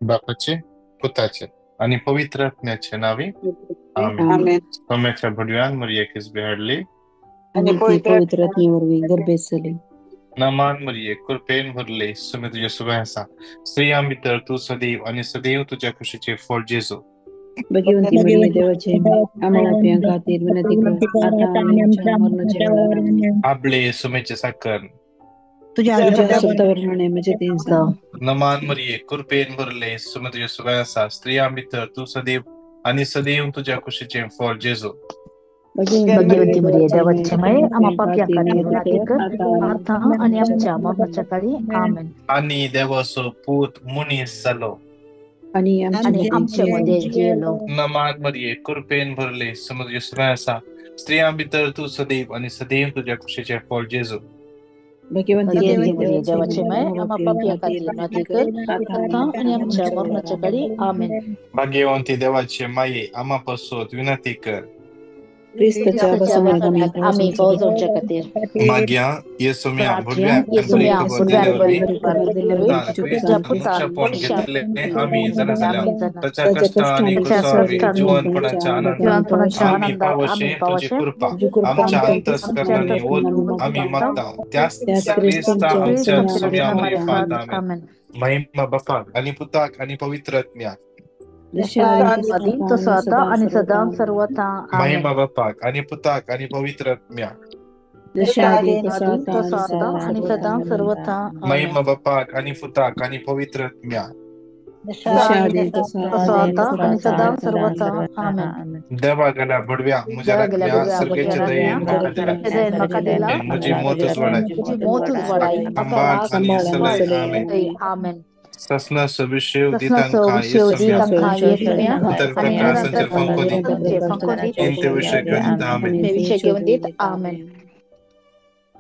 बापाचे, पुताचे आणि पवित्र आत्म्याचे नावे. आमेन. आमेन. Somecha Budyan Maria Kisbeharli, आणि पवित्र आत्म्यावर गर्भेसले Naman Maria Kurpen Hurle, Sumit Yasuvasa, Sriyamitar tu Sadev आणि सदैव तुझ्या खुशीचे फळ जेजू. भगवंती मरिये देवाचे आम्हाला प्रियंकातील विनंती कर आता आणि आमच्या मरणाच्या वेळेला. आपले सुमेचे साखर तुझ्या सप्तावर राहणे म्हणजे तीन नमान मरिये कृपेन भरले सुमत यशुवासा स्त्रियामितर तू सदैव आणि सदैव तुझ्या खुशीचे फळ जेजू. भगवंती मरिये देवाचे आम्हा पाप्यांकातील विनंती कर आता आणि आमच्या मरणाच्या काळी आमेन. आणि देवासो पूत मुनी सलो आणि आमच्यामध्ये जेलो. नमान मरिये कृपेन भरले सुमत यशुवासा स्त्रियामितर तू सदैव आणि सदैव तुझ्या खुशीचे फळ जेजू. भगवंती मरिये देवाचे आम्हा पाप्यांकातील विनंती कर आता आणि आमच्या मरणाच्या काळी आमेन. भाग्यवंती देवाचे माये आम्हापासून विनंती कर. ख्रिस्ताच्या बसवण्यात आम्ही पावसाच्या खातीर माग्या येसुम्या भुडव्या येसुम्या दिल्यावरी तुझ्या पुता फोन घेतले आम्ही जरा झाल्या त्याच्या त्याच्या कष्ट आणि कुसावी कष्टाने जीवनपणाच्या जीवनपणाच्या आम्ही आनंदात पावशे आम्ही तुझी पावशे कृपा आमच्या अंतस्करणाने ओत आम्ही मागता त्याच ख्रिस्ता आमच्या सुम्यामध्ये फाळता. आमेन. महिमा बापा आणि पुताक आणि पवित्र आत्म्या आधी तसं आता आणि सदा सर्वथा आमेन. महिमा बापाक आणि पुताक आणि पवित्र आत्म्या आधी तसं आता आणि सदा सर्वथा आमेन. महिमा बापाक आणि पुताक आणि पवित्र आत्म्या तसं आता आणि सदा सर्वथा आमेन. देवा गला भडव्या मुजरातल्या सर्गेच्या दयेन मकादेला मुझे मोतच वडाय तुझी मोतच वडाई अंबाड आणि सलय. आमेन. आमेन. ससना सविषय दितांका येसुम्या तर प्रकाशांच्या पंखोदी इंते विषय घेऊन आमेन.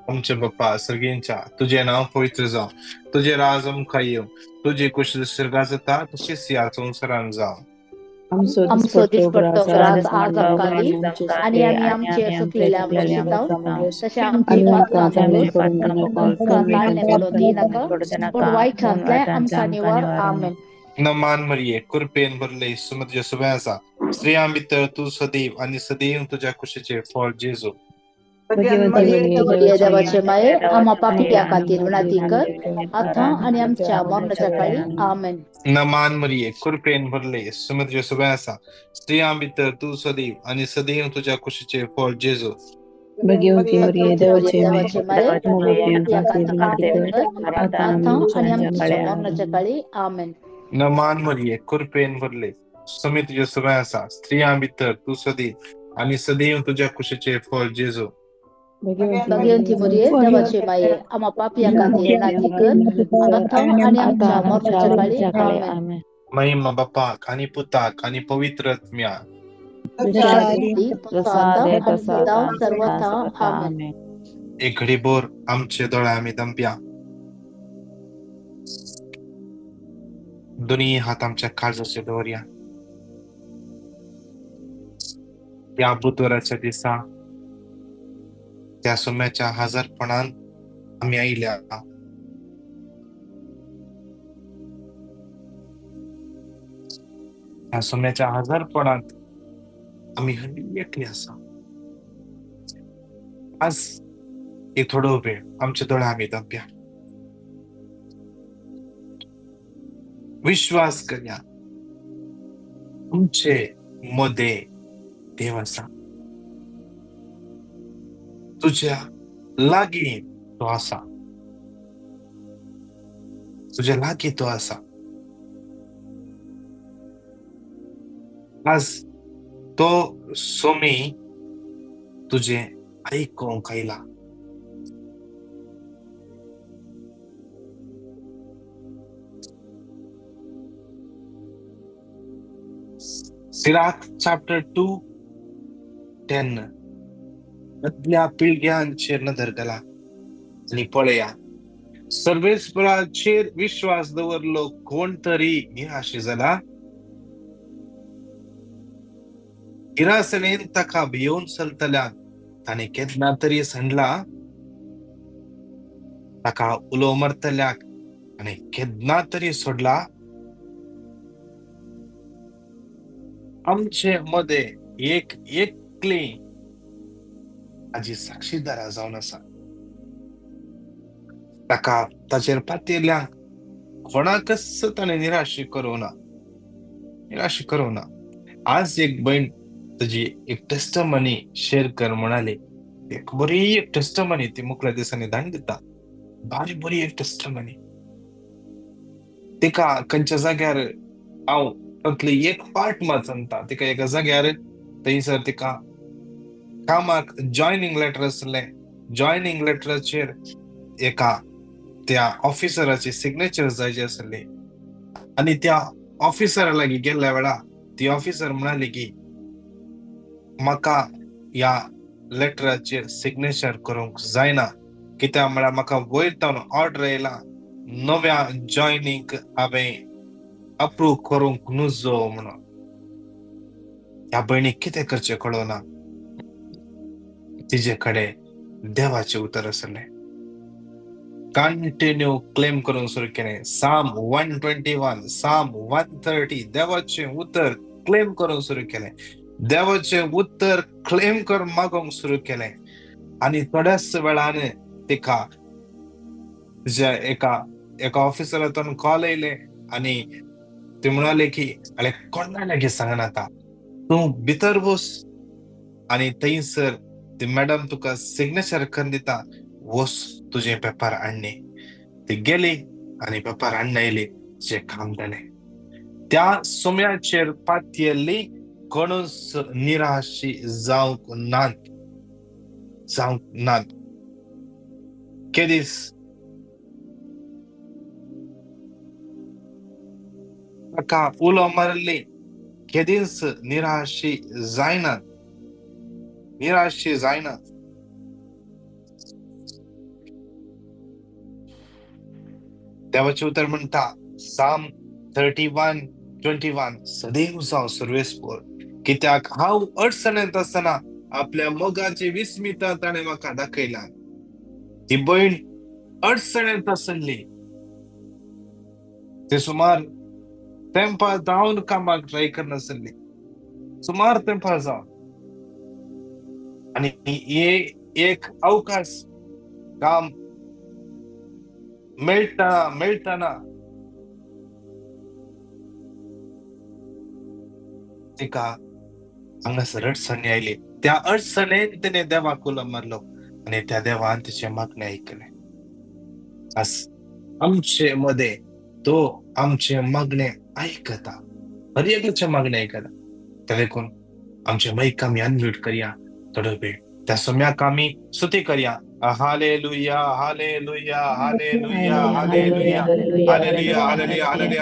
आमचे बाप्पा सर्गींच्या तुझे नाव पवित्र जाव, तुझे राज अमका येव, तुझी कुशल स्वर्गाचा तशीच या संसारान जाव. आमचं दिसपट्ट राज आज अकाली आणि आम्ही आमचे सुकलेल्या आवश्यकता तसे आमची वाईट असल्या आमचा निवार. आमेन. नमान मरिये कृपेन भरले सुमत यशुवासा स्त्रियामितर तू सदैव आणि सदैव तुझ्या खुशीचे फळ जेजू. देवाचे माये आम्हा पापियांकातील विनंती कर आता आणि आमच्या मरणाच्या काळी. आमेन. नमान मरिये कृपेन भरले सुमत यशुवासा स्त्रियामितर तू सदैव आणि सदैव तुझ्या खुशीचे फळ जेजू. भगवंती मरिये देवाचे माये आता आणि आमच्या मरणाच्या काळी. आमेन. नमान मरिये कृपेन भरले सुमित यशुवासा स्त्रियामितर तू सदैव आणि सदैव तुझ्या खुशीचे फळ जेजू. भगवंती मरिये देवाचे माये आम्हा पापियांकातील विनंती कर आता आणि आमच्या मरणाच्या काळी. आमेन. महिमा बापाक आणि पुताक आणि पवित्र आत्म्या सर्वथा आमेन. एक घडी बोर आमचे डोळे आम्ही दंप्या दोन्ही हात आमच्या काळजाचे दोऱ्या या बुधवाराच्या दिसा त्या सोम्याच्या हजारपणान आम्ही आईल्या त्या सोम्याच्या हजारपणात आम्ही हल्ली एकली असा. आज एक थोडं वेळ आमचे डोळे आम्ही दंप्या विश्वास करूया आमचे मध्ये देव असा, तुझ्या लागी तो असा, तुझ्या लागी तो असा. आज तो सोमी तुझे ऐकून खायला सिराक चॅप्टर 2:10 मधल्या पिळग्यांचेर नदर घाला आणि पळया सर्वेस्पराचेर विश्वास दवरलो कोण तरी निराशे जाला निराशेन ताका भियोन चलतल्या ताणे केन्ना तरी सांडला ताका उलो मारतल्याक आणि केन्ना तरी सोडला आमचे मध्ये एक एकले हाजी साक्षीदार जावन आसा. ताका ताचेर पातयल्ल्यांक कोणाकच ताणें निराश करूना. आज एक बहीण तुझी एक टेस्टमनी शेअर कर म्हणाली. एक बरी एक टेस्टमनी ती मुकल्या दिसांनी धाडून दिता. बरी एक टेस्टमनी. तिका खंयच्या जाग्यार हांव तातुंतली एक पार्ट मात सांगता. तिका एका जाग्यार थंयसर तिका कामाक जॉयनिंग लेटर आसलें. जॉयनिंग लेटराचेर एका त्या ऑफिसराची सिग्नेचर जायची आसली. आणि त्या ऑफिसरा लागीं गेल्ल्या वेळार ती ऑफिसर म्हणाली की म्हाका या लेटराचेर सिग्नेचर करूंक जायना, कित्याक म्हळ्यार म्हाका वयर तावन ऑर्डर येयला नव्या जॉयनिंग हांवें अप्रूव करूंक नजो म्हणून. ह्या भयणीक कितें करचें कळना. तिजे कडेन देवाचें उतर आसलें. कंटिन्यू क्लेम करून सुरू केलें. साम 121, साम 130 देवाचें उतर क्लेम करून सुरू केलें. देवाचें उतर क्लेम कर मागोंक सुरू केलें. आणि थोड्याच वेळान तिका एका ऑफिसरातून कॉल येयले आणि ते म्हणाले की अरे कोणा लागीं सांगनाका, तूं भितर बस आणि थंयसर ती मॅडम तुका सिग्नेचर करून दिता. वस तुझे पेपर हाडणे. ती गेली आणि पेपर हाडून आयली. जे काम जालें. त्या सुम्याचेर पातयल्ली कोणूच निराशी जावंक नात. केदीस ताका उलो मारली. केदीस निराशी जायनात. देवाचे उतर म्हणटा साम 31:21 सदैव जावं सर्वेस्पोर, कित्याक हांव अडचणेंत आसतना आपल्या मोगाची विस्मिता ताणें म्हाका दाखयला. ती भयण अडचणेंत आसली. ते सुमार तेंपार जावन कामाक ट्राय करनासली. सुमार तेंपार जावन आणि एक अवकाश काम मेळटाना तिका हांगासर अडचणी आयली. त्या अडचणेन तिने देवाक उलो मारलो आणि त्या देवान तिचे मागणे ऐकले. आज आमचे मध्ये तो आमचे मागणे ऐकता. हर एकचे मागणे ऐकता. त्या देखून आमचे माईक आमी अनम्यूट करूया थोडो वेळ. त्या सम्याक आमी स्तुती करूया. Hallelujah hallelujah hallelujah hallelujah hallelujah hallelujah hallelujah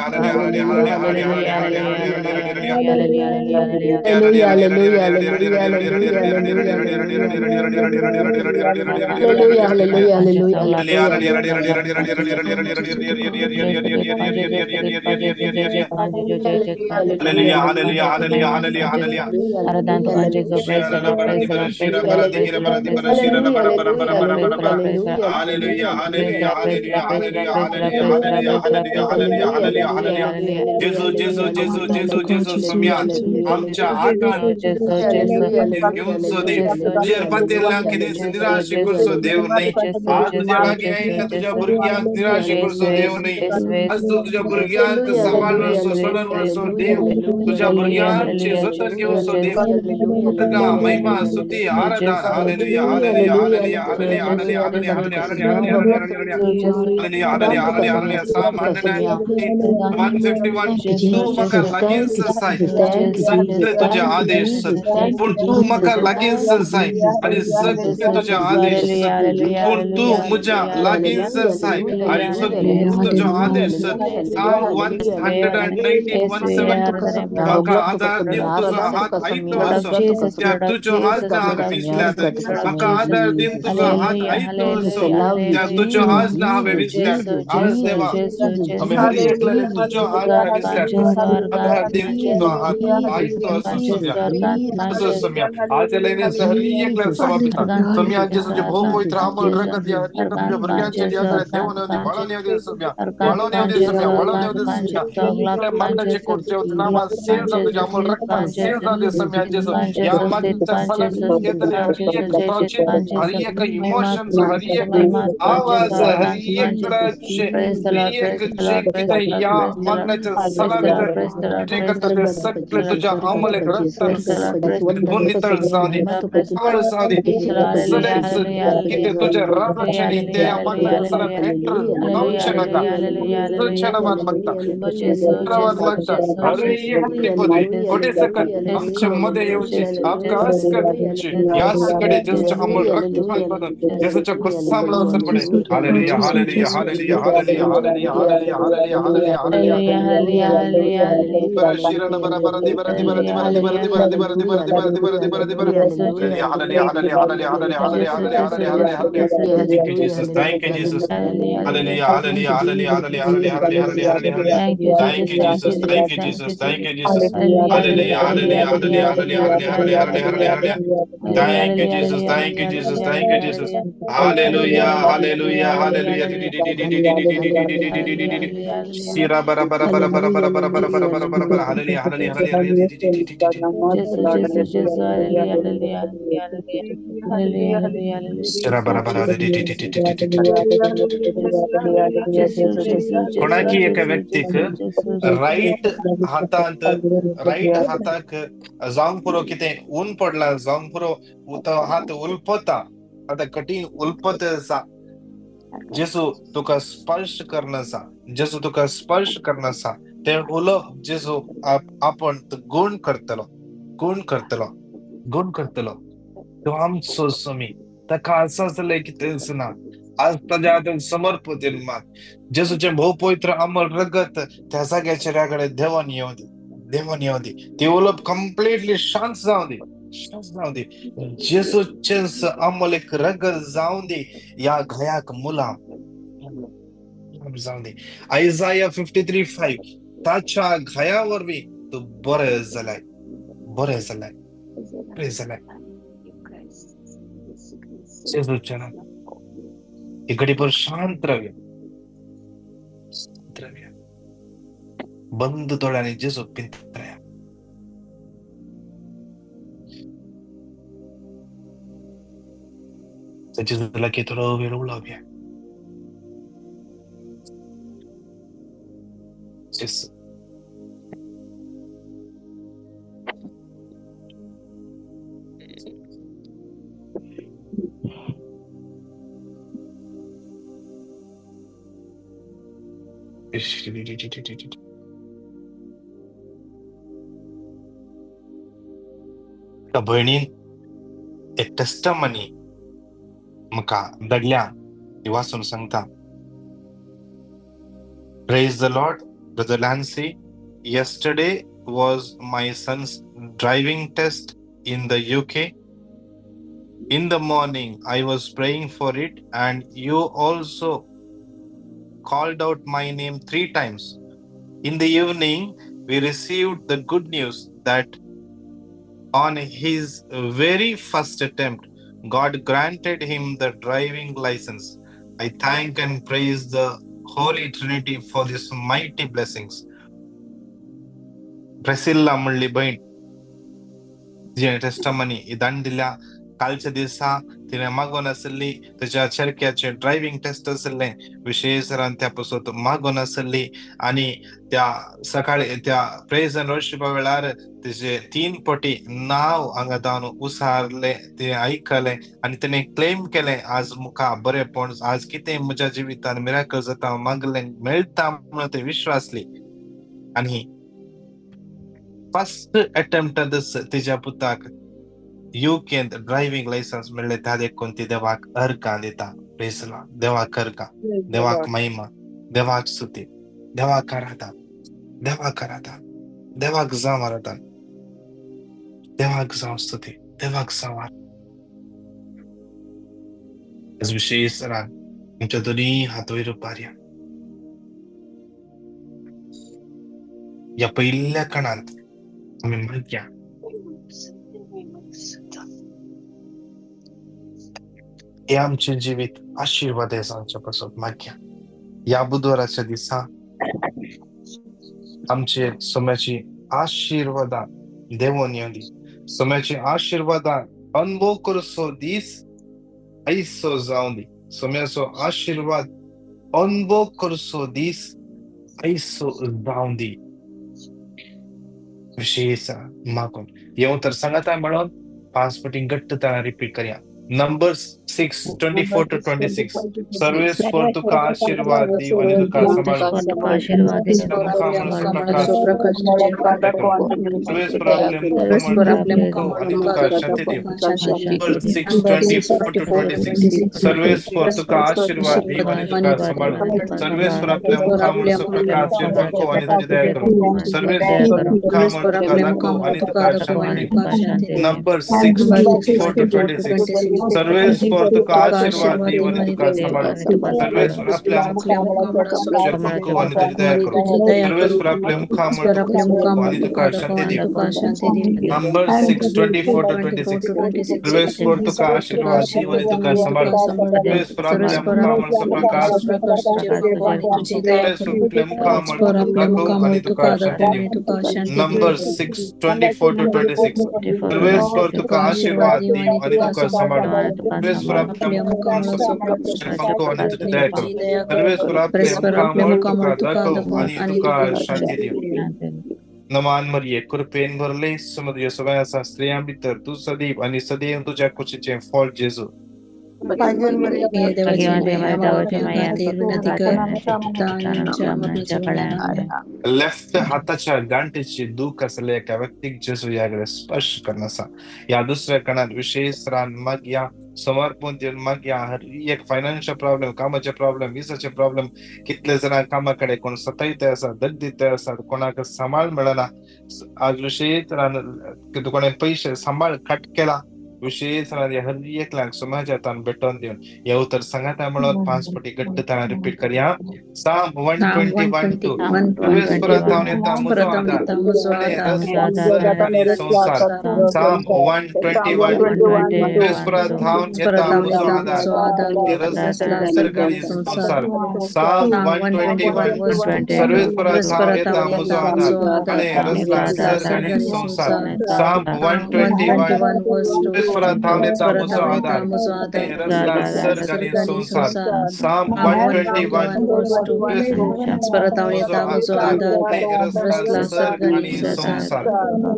आमच्या आकांत घेऊन सोदे तुझ्या पातेला किदेस निराशे करसो देव नाही. आज तुझ्या लागी आयिल्ल्या तुझ्या भुरग्यांक निराशे करसो देव नाही. आज तू तुझ्या भुरग्यांक सांभाळसो सोडून वळसो देव. तुझ्या भुरग्यांचे जतन घेवसो देव. तुका महिमा स्तुती आराधना. Hallelujah hallelujah hallelujah hallelujah hallelujah hallelujah hallelujah hallelujah hallelujah. Psalm 151 तू म्हाका लागींच आसाय. सगळे तुझे आदेश पूण तू म्हाका लागींच आसाय आणि सगळे तुझे आदेश पूण तू म्हज्या लागींच आसाय आणि सगळे तुझे आदेश. साम 119:17 म्हाका आदार दिन तुजो हात आयतो असो. त्या तुज्यो आज्ञा हांव विसल्यात. म्हाका आदार दिन तुजो हात hallelujah, ऐतो Jesus, असो I love you. त्या तुझ्या आज ना Jesus, हवे विसल्या Jesus, आज Jesus, देवा Jesus, आम्ही Jesus, हर एकल्याने Jesus, तुझ्या Jesus. हात God, ना विसल्या conscious, Lord God, अधा दिन तो Jesus, हात conscious, ऐतो असो Jesus, सम्या Lord God, असो Jesus, conscious, सम्या आज लेने हर एकल्याने Jesus, सभापिता God, सम्या आज Jesus, conscious, तुझे Lord भाऊ God, पवित्र Jesus, अमल conscious, रगत या हर एक Lord God, तुझ्या बरग्यांच्या conscious, याकडे Lord Jesus. God, देवाने होती conscious, बाळाने होती सम्या Lord God, बाळाने होती conscious, सम्या Lord बाळाने God, होती सम्या conscious, Lord God, इकडे मरणाचे conscious, कोटचे होते नामा Lord, सेल जाऊ conscious, तुझ्या अमल रक्ता conscious, सेल जाऊ दे सम्या जेसो या मागच्या conscious, सलामी येतले हर conscious, एक थॉचिन हर conscious, एक महिमा इमोशन्स हर conscious, एक महिमा conscious, आवाज Lord हर God, एक conscious. चे Praise the Lord, एक praise the जे Lord, praise किती the Lord, या praise the Lord, मागण्याच्या praise the Lord, सलामीत praise the Lord, जे praise the करतात ते Lord, सगळे तुझ्या अमल एक रक्तान praise the Lord, praise the Lord, धुवून नितळ जाऊ दे praise the Lord. आवड जाऊ दे Hallelujah, सदैच hallelujah, की hallelujah, ते तुझ्या hallelujah, राजाने ते hallelujah, hallelujah, मागण्याच्या सला hallelujah. भेटर Hallelujah, नवचे नका hallelujah, hallelujah, hallelujah. क्षणवाद मागता Jesus, क्षणवाद Jesus, मागता Jesus, अरे Jesus, ये हट्टी पदे Jesus, कोटे सकल आमच्या मध्ये येऊचे Jesus, आकाश कदीचे यासकडे जसच्या अमल रक्त बदन जसच्या खुस्सामला अवसर पडे hallelujah hallelujah hallelujah hallelujah hallelujah hallelujah hallelujah hallelujah hallelujah hallelujah, hallelujah, hallelujah, hallelujah. बरा शिरन बरा बरा दि बरा दि बरा दि बरा दि बरा दि बरा दि बरा दि बरा दि बरा दि बरा दि बरा दि बरा hallelujah hallelujah hallelujah hallelujah hallelujah hallelujah hallelujah hallelujah Thank you, Jesus. Thank you, Jesus. Hallelujah, hallelujah, hallelujah, hallelujah, hallelujah, hallelujah, hallelujah, hallelujah. Thank you, Thank Jesus. you, Thank you, Jesus. Jesus. Thank you, Thank you, Jesus. Thank Jesus. you, Jesus. Hallelujah, Hallelujah, hallelujah, hallelujah, hallelujah, hallelujah, hallelujah, hallelujah, hallelujah, hallelujah, hallelujah, hallelujah. hallelujah. Hallelujah, Thank you, hallelujah, Jesus. hallelujah, Thank you, Jesus. hallelujah, Thank you, hallelujah, Jesus. hallelujah. Hallelujah, Hallelujah, hallelujah, hallelujah, hallelujah, hallelujah. hallelujah. Hallelujah, hallelujah, hallelujah, hallelujah. Shira bara bara bara bara bara bara bara bara bara bara bara. Jesus, Hallelujah, hallelujah, Jesus, hallelujah. Jesus, Jesus, Jesus, hallelujah, hallelujah, hallelujah, hallelujah. Hallelujah, hallelujah, hallelujah. Shira bara bara. Jesus, Jesus, Jesus, कोणाकी एका Jesus, व्यक्तीक Jesus, Jesus, Jesus. Right हाताक जावंक पुरो कितें ऊन पडला जावंक पुरो तो हात उलपता आता कठीण उलपत आसा जेसू तुका स्पर्श करनासा जेसू तुका स्पर्श करनासा ते उलोप जेसू आपण गुण करतलो गुण करतलो गुण करतलो तो आमचो समी ताका असं जालें की तेंसना आज ताज्या हातान समर्पित माग जेसूचे भोव पवित्र अमल रगत त्या जाग्याच्या रागडे देवान येऊ दे देवान येऊ दे ती उलोप कम्प्लिटली शांत जाऊ दे शांत जाऊ दे जेसूचे अमल एक रगत जाऊ दे या घयाक मुलाम जाऊ दे आयझाया 53:5 ताच्या घयावरवी तू बरे झालाय बरे झालाय बरे झालाय जेसूच्या नावात इकडे पण शांत राहूया शांत राहूया बंद डोळ्याने जेसू पिंत राहूया त्याची झाला की थोडा वेळ उलावूया जेसू त्या बहिणीन एक टेस्टमनी म्हाका धाडल्या ती वाचून सांगता Praise the Lord, Brother Lancy. Yesterday was my son's driving test in the UK. In the morning, I was praying for it, and you also called out my name 3 times. In the evening, we received the good news that on his very first attempt, God granted him the driving license. I thank and praise the Holy Trinity for these mighty blessings. Priscilla म्हणली बहीण तिने testimony इदान दिल्या कालच्या दिवसा तिने मागून आसली त्याच्या चरक्याचे ड्रायव्हिंग टेस्ट आसले विशेष सरान त्यापासून मागून आसली आणि त्या सकाळी त्या प्रेज अँड वर्शिपा वेळार तिचे 3 पटी नाव हांगा जावन उसारले ते ऐकले आणि तिने क्लेम केले आज मुका बरेपण आज कितें म्हज्या जिवितान मिराकल जाता मागले मेळटा म्हणून ते विश्वासली आणि फर्स्ट अटेम्प्ट तिच्या पुताक युकेंत ड्रायव्हिंग लायसन्स मिळले त्या देखून ती देवाक अर्का दिता प्रेसला देवाक अर्का देवाक महिमा देवाक स्तुती देवाक आराधना देवाक आराधना देवाक जावं आराधना देवाक जावं स्तुती देवाक जावं आज विशेष रान आमच्या दोन्ही हात वयर उपारया. या पहिल्या कणांत आम्ही मागया हे आमचे जिवीत आशीर्वाद आमच्या पासून मागया. या बुधवाराच्या दिसा आमचे सोम्याची आशीर्वादा देवोन येवंदी. सोम्याची आशीर्वादा अनुभव करसो दीस ऐसो जावं दी. सोम्याचो आशीर्वाद अनुभव करसो दीस ऐसो जावं दी. विशेष मागून येऊन तर सांगत आहे म्हणून 5 पटी घट्ट त्याला रिपीट करूया. Numbers 6:24-26. सर्वेस फॉर तुका आशीर्वाद दिव आणि तुका सांभाळू. सर्वेस पर आपले मुखामुळे आणि तुका शांती देव. Numbers 6:24-26. सर्वेस फॉर तुका आशीर्वाद दिव आणि तुका सांभाळू. सर्वेस पर आपल्या मुखामुळे प्रकाश फळको आणि तुझी दया करू. सर्वेस पर मुखामुळे तुका दाखव आणि तुका शांती देव. Numbers 6:24-26. सर्वेस फॉर तुका आशीर्वाद दिव आणि तुका सांभाळू. सर्वेस पर आपल्या मुखामुळे फळको आणि तुझी दया करू. सर्वेस पर आपल्या मुखामुळे तुका आणि तुका शांती देव. Numbers 6:24-26. सर्वेस फॉर तुका आशीर्वाद दिव आणि तुका सांभाळू. सर्वेस पर आपल्या मुखामुळे प्रकाश सर्वेस पर आपल्या मुखामुळे दाखव आणि तुका शांती देव. Numbers 6:24-26. सर्वेस फॉर तुका आशीर्वाद दिव आणि तुका सांभाळू. सर्वेस पर आपल्या मुखामुळे फळको आणि तुझी दया करू. सर्वेस पर आपल्या मुखामुळे तुका दाखव आणि तुका शांती देव. नमान मरिये कृपेन भरले समुद्र सगळ्या स्त्रियां भितर तू सदैव आणि सदैव तुझ्या कुशीचे फळ जेजू. लेफ्ट हाताच्या गांठीची दुःख असलेल्या एका व्यक्तीक जेजू याकडे स्पर्श करण्याचा. या दुसऱ्या कणात विशेष रान मग या समर्पण देऊन मग या एक फायनान्शियल प्रॉब्लेम, कामाचे प्रॉब्लेम, विसाचे प्रॉब्लेम, कितले जण कामाकडे कोण सतायते असतात, दगदीते असतात, कोणाक सांभाळ मिळाला. आज विशेष रान कोणी पैसे सांभाळ कट केला. विशेष रान हर एक लाख समाजात भेटून देऊन येऊ तर सांगत आहे म्हणून 5 पटी घट्ट त्याला रिपीट करूया. Psalm 121:2. सर्वेस परतावून येता मुजो आधार आणि रस्ता आणि संसार. Psalm 121:2. सर्वेस परतावून येता मुजो आधार आणि रस्ता सरकारी संसार. Psalm 121:2. सर्वेस परतावून येता मुजो आधार आणि रस्ता सरकारी संसार. Psalm 121. परतावून येता मुजो आधार आणि रस्ता सरकारी संसार. Psalm 121.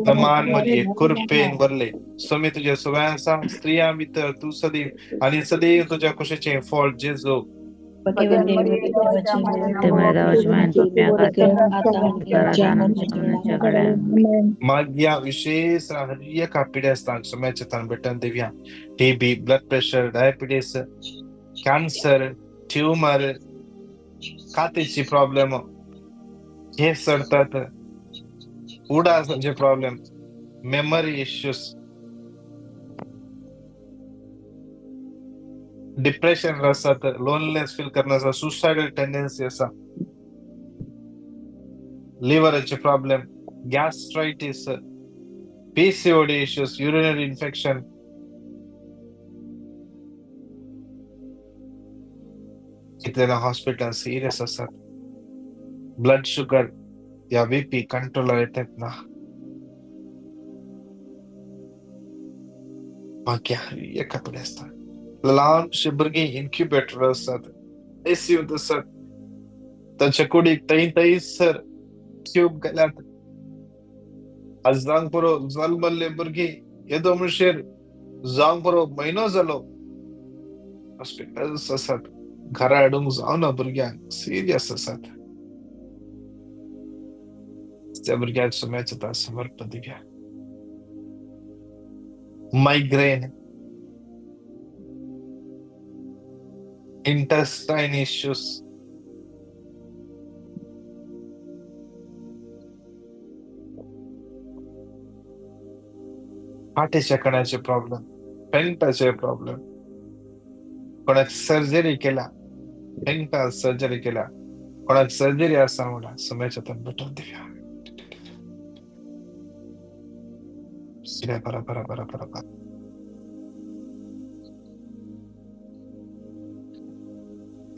नमान मरिये कृपेन भरले स्वामी तुझ्या सगळ्यांचा स्त्रिया भितर तू सदैव आणि सदैव तुझ्या कुशीचे फळ जेजू. मग या विशेष एका पिढ्या असतात सोम्याच्या तान भेटन देव्या. TB, blood pressure, diabetes, cancer, tumour, खातेची प्रॉब्लेम हे सरतात. उडाचे प्रॉब्लेम, मेमरी इश्यूज, डिप्रेशन असतात, लोनलेस फील करण्याचा, सुसायडल टेंडन्सी असा, लिव्हरचे problem, gastritis, PCOD issues, urinary infection, कितल्या हॉस्पिटल सिरियस असतात. ब्लड शुगर या बीपी कंट्रोल येतात ना. बाकी एका पुढे असतात. लहानशे भुरगे इन्क्युबेटर असतात, एसीयूत असतात. त्यांच्या कुडीक तई सर ट्यूब घाल्यात. आज जांग पुरो जल्मल्ले भुरगे येदो म्हणशेर जांग पुरो महिनो जालो हॉस्पिटल्स असतात. घरा हाडूंक जावना भुरग्यांक, सिरियस असतात. त्या भुरग्याक सोम्याच्या समर्पण दिव्या. मायग्रेन, इंटेस्टाइन इश्यूज, हार्टीच्या कण्याचे प्रॉब्लेम, पेंटाचे प्रॉब्लेम, कोणाक सर्जरी केला, भयंकर सर्जरी केला, कोणाक सर्जरी असा म्हणा समयाच्या हातान भेटून दिव्या. बरा बरा बरा बरा बरा.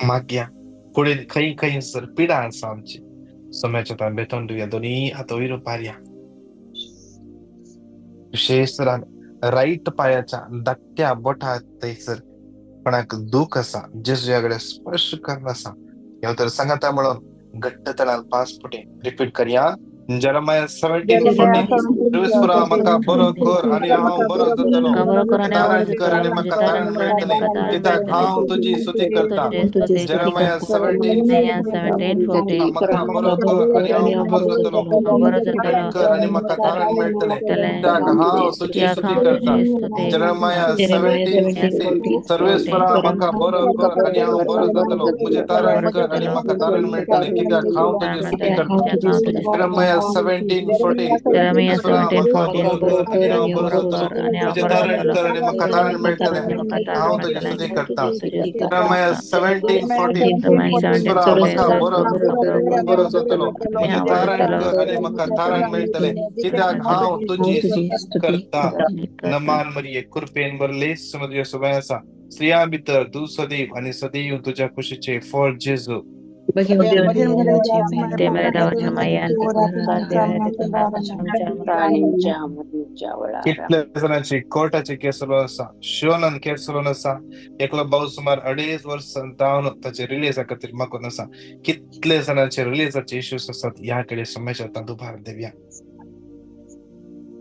माग्या पुढे खई खई सर पिढा असा आमची समयाच्या हातान भेटून दिव्या. दोन्ही हात वयर पारया. विशेष राईट पायाच्या धाकट्या बोटात थंयसर कोणाक दुख असा जेजुयाकडे स्पर्श करना असा ह्यो तर सांगाता म्हणून घट्ट तळान 5 फुटे रिपीट करया. जरमाया 17:14 परमेश्वरा म्हाका बरो कर आणि हांव बरो जातलो. तारण कर आणि म्हाका तारण मेळटले. कित्याक हांव तुजी स्तुती करता. जरमाया 17:14 म्हाका बरो कर आणि हांव बरो जातलो. तारण कर आणि म्हाका तारण मेळटले. कित्याक हांव तुजी स्तुती करता. जरमाया 17:15 सर्वेस्परा म्हाका बरो कर आणि हांव बरो जातलो. मुझे तारण कर आणि म्हाका तारण मेळटले. कित्याक हांव तुजी स्तुती करता. जरमाया 17:14 सर्वेस्परा म्हाका बरो कर आणि हांव बरो जातलो. मुझे तारण कर आणि म्हाका तारण मेळटले. हांव तुजी स्तुती करता. जरमाया 17:14 सर्वेस्परा म्हाका बरो कर आणि हांव बरो जातलो. मुझे तारण कर आणि म्हाका तारण मेळटले. कित्याक हांव तुजी स्तुती करता. नमान मरिये कृपेन भरले समजूया सगळ्या असा स्त्रिया भितर तू सदैव आणि सदैव तुझ्या खुशीचे फळ जेजू. कितल्या जणांची कोर्टाचे केसलो असा शोनन केसलो नसा. एकलो भाऊ सुमार 2.5 वर्ष जावन ताचे रिलीजा खातीर मागून आसा. कितले जणांचे रिलीजाचे इश्यूज आसात ह्याकडे समस्या तांतू भार देवया.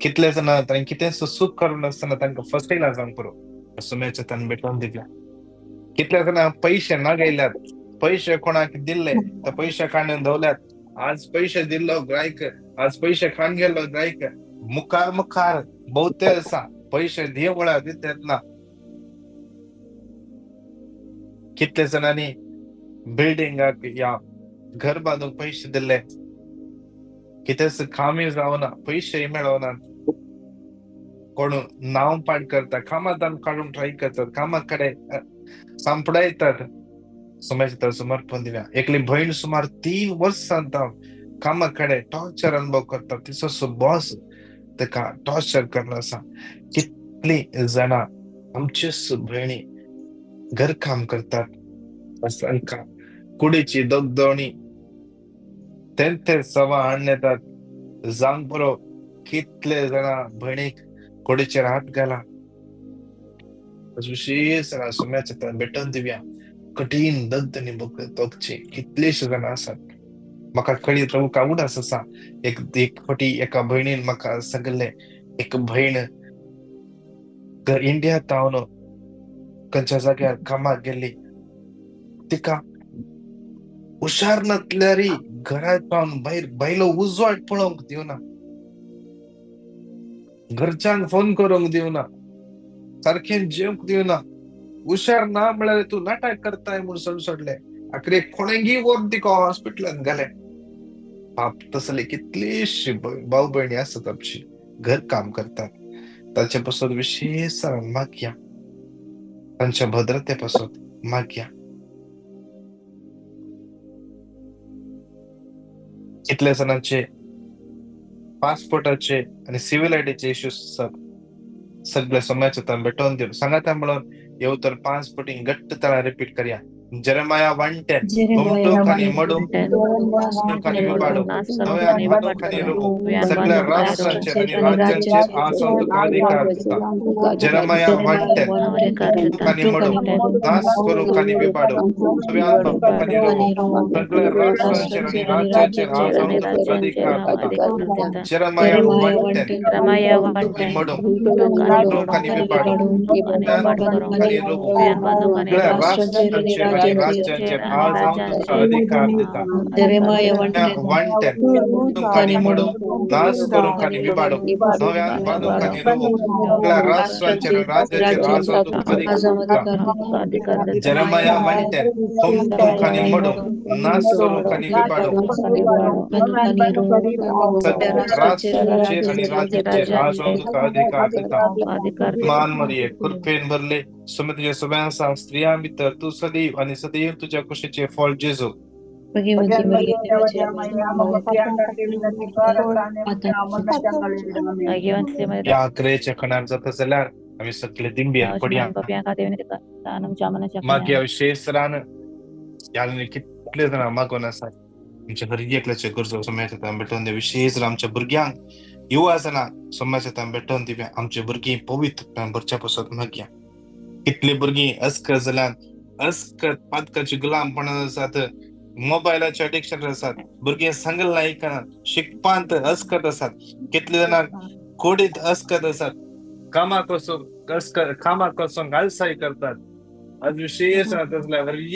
कितले जण तांकां कितें सुख करून आसतना तांकां फसयला जावंक पुरो समयाच्या तान भेटून दिल्या. कितल्या जणांक पैसे ना गेल्यात. पैसे कोणाक दिल्ले तर पैसे काडून दवल्यात. आज पैसे दिल्लो ग्राहक आज पैसे खान गेलो ग्राहक मुखार मुखार बहुते असा पैसे दिये वळा दितात ना. कितले जणांनी बिल्डिंगाक या घर बांधूंक पैसे दिल्ले कितेंच कामी जावना पैसे मेळवना. कोण नाव पाड करता कामात काढून ट्राय करतात कामाकडे सांपडायतात. समजता समर्पण दिव्या. एकली बहीण सुमार 3 वर्सांत कामाकडे टॉर्चर अनुभव करतात. तिचो बॉस ताका टॉर्चर करना असा. कितली जाणा आमचेच बहिणी घर काम करतात. कुडीची दगदवणी ते सवा आणण्यात जांग बरो. कितले जाणा बहिणीक कुडीचेर हात घाला. विशेष सुम्याच्या भेटून दिव्या. कठीण दगदनी बघची कितलेशे जण आसात. म्हाका कळी तुका उडास आसा. एक फावटी एका भयणीन म्हाका सांगले एक भयण इंडिया तावन खंयच्या जाग्यार कामाक गेल्ली. तिका हुशार नासल्यारी घरांत पावन भायलो उजवाड पळोवंक दिवना. घरच्यांक फोन करूंक दिवना. सारखें जेवंक दिवना. हुशार ना म्हळ्यार तू नाटक करताय म्हणून सोडले. आखरे कोणेंगी व्हरून तिका हॉस्पिटलांत घाले. बाप तसले कितलीशी भाऊ बहिणी असतात आमची घर काम करतात. तांचे पासून विशेष मागया. तांच्या भद्रते पासून मागया. कितले जणांचे पासपोर्टाचे आणि सिव्हिल आयडीचे इश्यूज असतात. सगळे समयाचे तान भेटून दिव सांगाता म्हणून येऊ तर 5 फुटी घट्ट तळा रिपीट करया. जरमाया 1:10 उमटूक आणि मडूक नासूक आणि विभाडूक नव्या भानूक आणि रूपूक सगळ्या राष्ट्रांचे आणि राज्यांचे आसंतुक अधिकार दिता. जरमाया 1:10 उमटूक आणि मडूक नास करूक आणि विभाडूक नव्या भानूक आणि रूपूक सगळ्या राष्ट्रांचे आणि राज्यांचे आसंतुक अधिकार दिता. जरमाया 1:10 उमटूक आणि मडूक आणि विभाडूक नव्या भानूक आणि रूपूक सगळ्या राष्ट्रांचे राज्यांचेर आज हांव तुमकां अधिकार दिता Jeremiah 1:10 वांटेन तुमकां आनी म्हणू नाश करूंक आनी विबाडूंक नव्यान बांदूंक आनी रोवूंक सगळ्या राष्ट्रांचेर राज्याचेर आज हांव तुमकां अधिकार दिता जेरेमाया म्हणटेन हुमकूंक आनी मोडूंक नाश करूंक आनी विबाडूंक राष्ट्रांचेर आनी राज्याचेर आज हांव तुका अधिकार दिता मान मरिये कृपेन भरले सुमे तुज्या सगळ्या आसा स्त्रियां भितर तूं सदैव आनी सदैव तुज्या कुशीचें फळ जेजू भगवती मरिये देवाची या क्रेच्या खणाक जाता जाल्यार आमी सगळे दिंबियान पडया मागया विशेष रान याने कितले जाणां मागोन आसात आमच्या घरी एकल्याचे गरजो सोम्याच्या भेटोवन दे विशेष आमच्या भुरग्यांक युवा जाणां सोम्याच्या भेटोवन दिव्या आमचे भुरगीं पवित्र भरच्या पासत मागया कितले भुरगीं अस्कर जाल्यान अस्कर पादकाची गुलामपणान आसात मोबायलाचे एडिक्शन आसात भुरगीं सांगल आयकनात शिकपांत अस्कत आसात कितले जाणां कोडीत अस्कत आसात कामाक वचून आलसाय करतात आज विशेष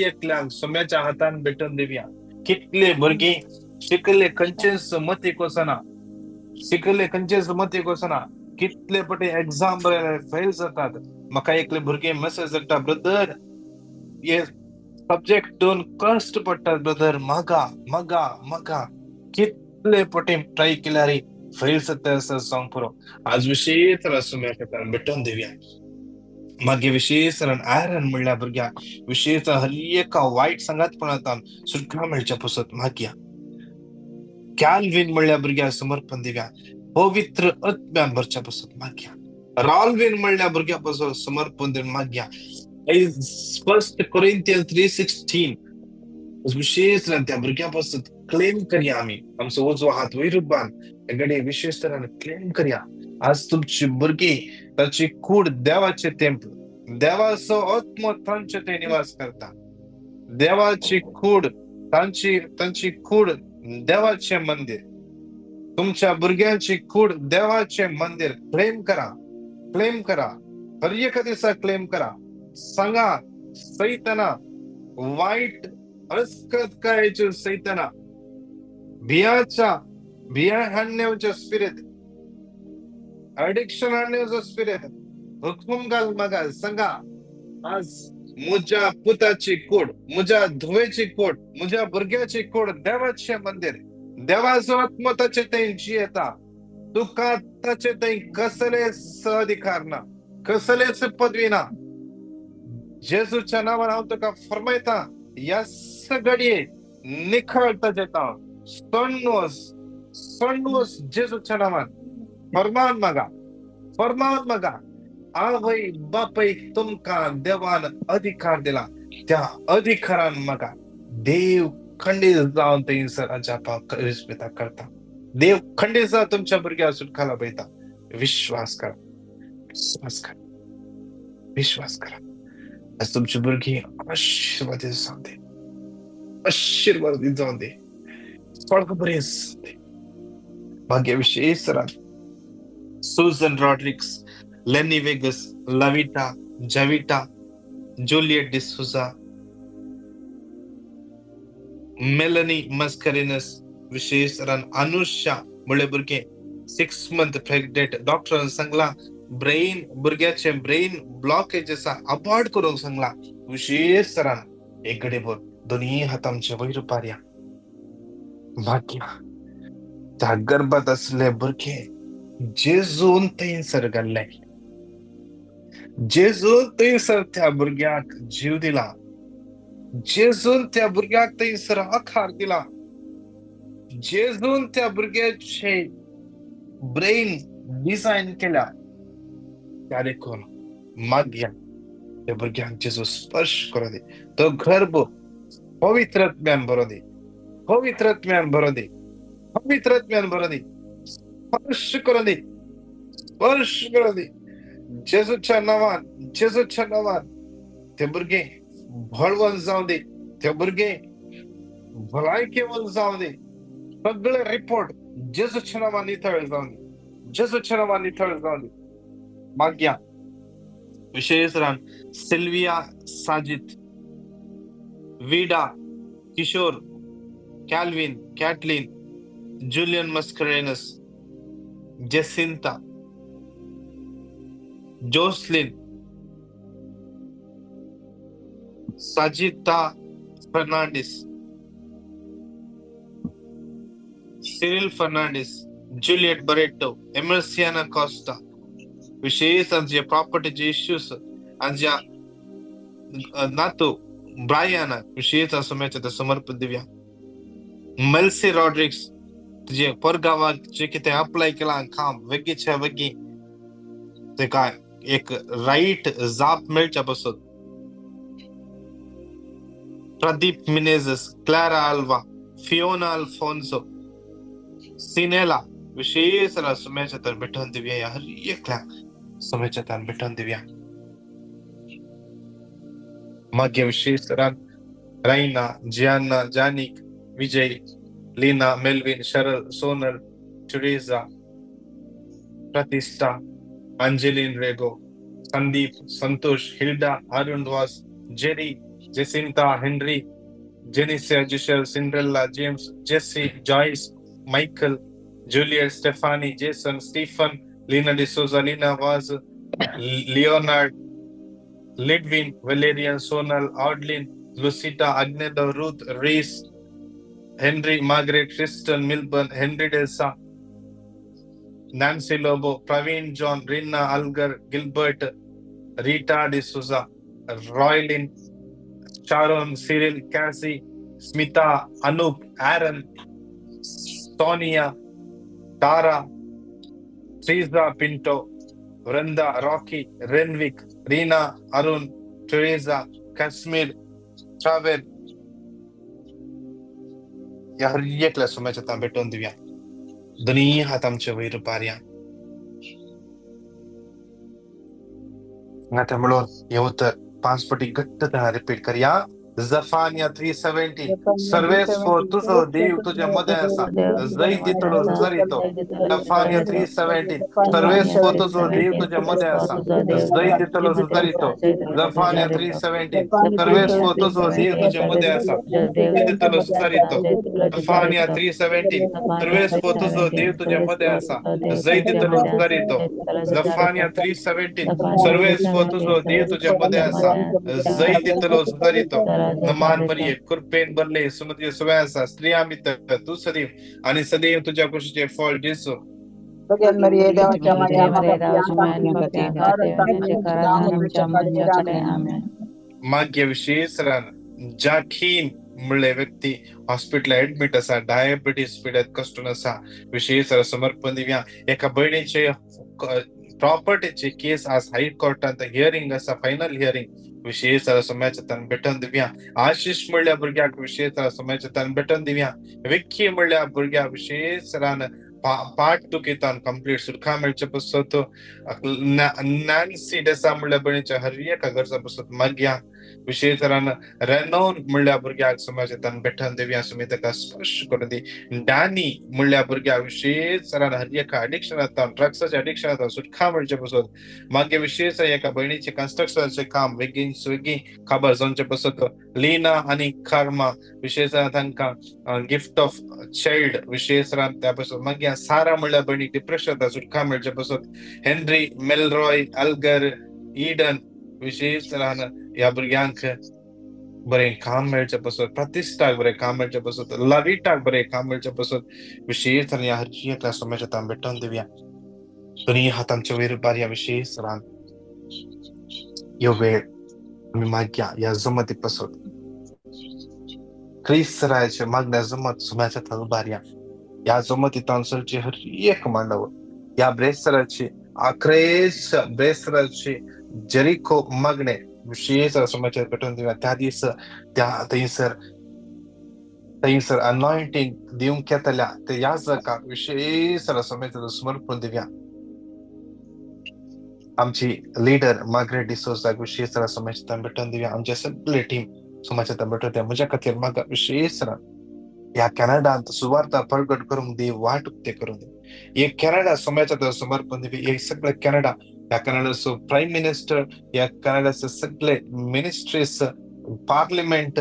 एकल्याक सोम्याच्या हातान भेटून दिवया कितले भुरगीं शिकले खंयचेच मतीक वचना कितले पटे एक्झाम बरें फेल जातात म्हाका एकले भुरगे मेसेज धाडटा ब्रदर हे सब्जेक्ट दोन कष्ट पडटात ब्रदर मगा कितले पटे ट्राय केल्यार फेल जाता सांग पुरो आज विशेष सोम्याच्या भेटून दिवया मागे विशेष आयरन म्हणल्या भुरग्याक विशेष हल्ली एका वायट संगतपणांतल्यान सुटका मेळच्या पासत मागया कॅल्विन म्हणल्या भुरग्याक समर्पण दिव्या पवित्र आत्म्यान भरच्या पासत मागया राल्विन म्हणल्या भुरग्या पासत समर्पण दिवन मागया फर्स्ट कोरिंथियन्स 3:16 विशेष त्या भुरग्या पासत क्लेम करया आमी आमचो उजवो हात वयर उबान घडये विशेष तरान क्लेम करया आज तुमची भुरगी ताची कूड देवाचे टेम्पल देवाचो आत्मो तांचे ते निवास करता देवाची कूड तांची कूड देवाचे मंदिर तुमच्या भुरग्यांची कूड देवाचे मंदिर क्लेम करा हर एक दिसा क्लेम करा सांगा सैताना वाईट अस्कत कायचे सैताना बिया हाडण्याचे स्पिरिट एडिक्शन हाडण्याचो स्पिरिट हुकूम घाल म्हाका सांगा आज म्हज्या पुताची कूड म्हज्या धुवेची कूड म्हज्या भुरग्याची कूड देवाचे मंदिर देवाचो आत्मो ताचे थंय जियेता तुका ताचे थंय कसलेच अधिकार ना कसलेच पदवी ना जेजूच्या नांवान हांव तुका फरमायता ह्या सगळ्ये निखळ ताचेता सण्णोस जेजूच्या नांवान फरमान मागा आवय बापय तुमकां देवान अधिकार दिला त्या अधिकारान म्हाका देव खंडीत जावन थंयसर अजापाक रिस्पेता करता देव खंडीत जावन तुमच्या भुरग्याक सुटका लाभयता विश्वास करा आज तुमची भुरगीं आशीर्वादीत जावन दे स्वर्ग बरें भाग्य विशेष सुझन रॉड्रिक्स लेनी Vegas Lavita जविटा Juliet D'Souza Melanie मस्करिनस विशेष अनुषा मुळे भुरगे 6 month प्रेग्नेंट डॉक्टरान सांगला ब्रेन भुरग्याचे ब्रेन ब्लॉकेज आसा अवॉइड करूंक सांगला विशेष एक गडेभर दोन्ही हातांचे वयर पारया भाग्य त्या गर्भात असले भुरगे जेजून थंयसर घाल्ले जेजून थंयसर त्या भुरग्याक जीव दिला जेजून त्या भुरग्याक थंयसर आकार दिला जेजून त्या भुरग्याचे ब्रेन डिझायन केला त्या देखून मागया त्या भुरग्यांक जेजू स्पर्श करू दे तो गर्भ पवित्रात्म्यान भरो दे स्पर्श करू दे जेजूच्या नावान ते भुरगे भळवंत जाऊ दे ते भुरगे भलायकेवंत जाऊ दे सगळे रिपोर्ट जेजूच्या नावान नितळ जाऊ दे मागया विशेष Sylvia Sajid Vida, Kishore, Calvin, Kathleen, Julian Mascarenhas, Jacinta, Jocelyn, Sajita Fernandez, Cyril Fernandez, Juliet Barreto, Emerciana Costa. विशेष आमच्या प्रॉपर्टीचे इश्यूज आमच्या नातू ब्रायन विशेष असं समर्पण दिव्या. मेल्सी रॉड्रिक्स तुझे परगावाक जे कितें अप्लाय केला काम वेगळीच्या वेगळी ते काय एक राईट जाप मेळच्या पासून. प्रदीप मिनेझस, क्लारा अल्वा, फियोना अल्फोन्सो, सिनेला विशेष सुमेच्या तर भेटून दिव्या. या हर एकल्या सुमेच्या तर भेटून दिव्या. मागे विशेष Raina, Jiana, Janik, Vijay, Leena, Melvin, Sharal, Sonal, Teresa, Pratishtha, Angeline Rego, Sandeep, Santosh, Hilda, Arun Vas, Jerry, Jacinta, Henry, Jenisia, Jishal, Cinderella, James, Jessie, Joyce, Michael, Juliet, Stephanie, Jason, Stephen, Leena D'Souza, Leena Vaz, Leonard, Lidwin, Valerian, Sonal, Audline, Lucita, Agneda, Ruth, Rees, Henry, Margaret, Kristen, Milburn, Henry Delsa, Nancy Lobo, Praveen, John, Reena, Alger, Gilbert, Rita D'Souza, Roylin, Sharon, Cyril, Casey, Smita, Anoop, एरन, Sonia, Tara, Treeza Pinto, Vrinda, Rocky, Renwick, Reena, Arun, Teresa, Kashmir, travel. या हर एकल्या सुमेच्या ता भेटून दिव्या. दोन्ही हात आमच्या वैर पार्या आता म्हणून येऊ तर 5 पटी घट्ट रिपीट करूया. जफानिया 3:17 सर्वेस्व तुझो देव तुझ्या मध्ये असा जै दितलो जरितो. जफानिया 3:17 सर्वेस्व तुझो देव तुझ्या मध्ये असा जै दितलो जरितो. जफानिया 3:17 सर्वेस्व तुझो देव तुझ्या मध्ये असा जै दितलो जरितो. जफानिया 3:17 सर्वेस्व तुझो देव तुझ्या मध्ये असा जै दितलो जरितो. जफानिया 3:17 सर्वेस्व तुझो देव तुझ्या मध्ये असा जै दितलो जरितो. नमान बरी कुरपेन बरले सुमती सुवासा स्त्रिया मित्र तू सदैव आणि सदैव तुझ्या कुशीचे फळ दिसो. मागे विशेष जाठीन म्हणले व्यक्ती हॉस्पिटल ऍडमिट असा डायबिटीस पिड्यात कष्टून असा विशेष समर्पण दिव्या. एका बहिणीचे प्रॉपर्टीचे केस आज हायकोर्टात हिअरिंग असा फायनल हिअरिंग विशेष समयाच्या तन भेटून दिव्या. आशिष म्हणल्या भुरग्याक विशेष समयाच्या तन भेटून दिव्या. विक्की म्हणल्या भुरग्या विशेष पाठ दुखीतान कंप्लीट सुरखा मेळचे पसत. नॅन्सी डेसा म्हणल्या बहिणीच्या हर एका गरजा पसत माग्या विशेष रेनोन म्हणल्या भुरग्याक समाजाच्या तन भेटून दिव्या. सुमी ताका स्पर्श करून दी. डॅनी म्हणल्या भुरग्या विशेष हर एका अडिक्शनांत ड्रग्साच्या अडिक्शनांत सुटका मेळचे पसत मागे विशेष एका बहिणीचे कन्स्ट्रक्शनचे काम वेगळी स्विगी खबर जावचे पसत. लीना आणि कर्मा विशेष तांकां गिफ्ट ऑफ चाइल्ड विशेष त्यापासून मागे सारा म्हणल्या बहिणी डिप्रेशन सुटका मेळचे पसत. हेनरी, मेलरॉय, अल्गर, ईडन विशेष या भुरग्यांक बरें काम मेळचे पसत. प्रतिष्ठाक बरें काम मेळचे पसत. लविटाक बरें काम मेळचे पसत विशेष या हर एक समाजाच्या तां भेटून दिव्या. दोन्ही हातांच्या वयर बार्या विशेष यो वेळ आम्ही माग्या या जमती पसत ख्रिस्ताचे मागण्या जमत सुम्याच्या तां बार्या. या जमती तांसरची हर एक मांडव या ब्रेसराची आक्रेस ब्रेसराची जरिको मागणे विशेष समाचार भेटून दिव्या. त्या दिवस त्या थंयसर अनॉइंटिंग दिवंक येतल्या ते याजका विशेष समाचार समर्पण दिव्या. आमची लीडर मार्गरेट डिसोजाक विशेष समाचार भेटून दिव्या. आमचे सगळे टीम समाचार भेटून द्या. म्हज्या खातीर म्हाका विशेष या कॅनडांत सुवार्ता प्रगट करूंक दी. वाट उक्ते करूंक दी. एक कॅनडा समाचार समर्पण दिव्या. एक सगळं कॅनडा या कॅनडाचो प्राईम मिनिस्टर या कॅनडाचे सगळे मिनिस्ट्रीज पार्लिमेंट